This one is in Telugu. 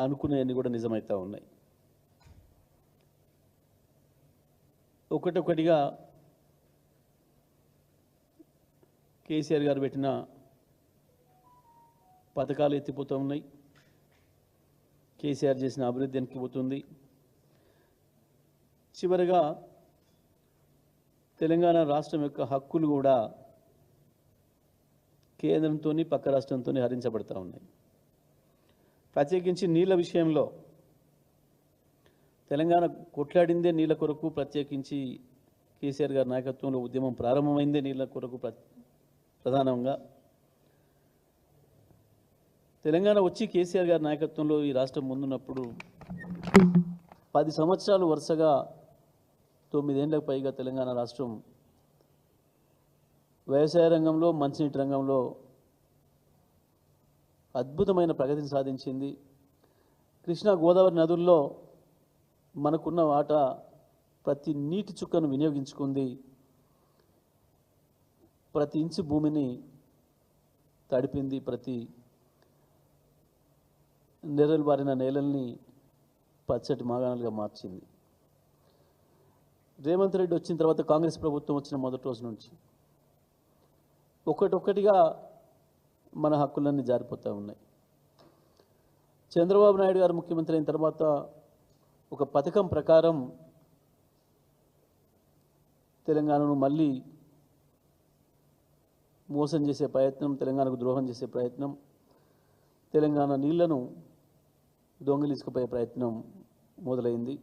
అనుకునేవన్నీ కూడా నిజమవుతూ ఉన్నాయి. ఒకటొకటిగా కేసీఆర్ గారు పెట్టిన పథకాలు ఎత్తిపోతూ ఉన్నాయి. కేసీఆర్ చేసిన అభివృద్ధి వెనక్కిపోతుంది. చివరిగా తెలంగాణ రాష్ట్రం యొక్క హక్కులు కూడా కేంద్రంతో పక్క రాష్ట్రంతో హరించబడతా ఉన్నాయి. ప్రత్యేకించి నీళ్ళ విషయంలో తెలంగాణ కొట్లాడిందే నీళ్ళ కొరకు. ప్రత్యేకించి కేసీఆర్ గారి నాయకత్వంలో ఉద్యమం ప్రారంభమైందే నీళ్ళ కొరకు ప్రధానంగా. తెలంగాణ వచ్చి కేసీఆర్ గారి నాయకత్వంలో ఈ రాష్ట్రం ముందున్నప్పుడు 10 సంవత్సరాలు వరుసగా 9 ఏళ్లకు పైగా తెలంగాణ రాష్ట్రం వ్యవసాయ రంగంలో, మంచినీటి రంగంలో అద్భుతమైన ప్రగతిని సాధించింది. కృష్ణా గోదావరి నదుల్లో మనకున్న వాటా ప్రతి నీటి చుక్కను వినియోగించుకుంది. ప్రతి ఇంచు భూమిని తడిపింది. ప్రతి నెర్రలు బారిన నేలల్ని పచ్చటి మాగాణాలుగా మార్చింది. రేవంత్ రెడ్డి వచ్చిన తర్వాత, కాంగ్రెస్ ప్రభుత్వం వచ్చిన మొదటి రోజు నుంచి ఒక్కటొక్కటిగా మన హక్కులన్నీ జారిపోతూ ఉన్నాయి. చంద్రబాబు నాయుడు గారు ముఖ్యమంత్రి అయిన తర్వాత ఒక పథకం ప్రకారం తెలంగాణను మళ్ళీ మోసం చేసే ప్రయత్నం, తెలంగాణకు ద్రోహం చేసే ప్రయత్నం, తెలంగాణ నీళ్లను దొంగిలించుకుపోయే ప్రయత్నం మొదలైంది.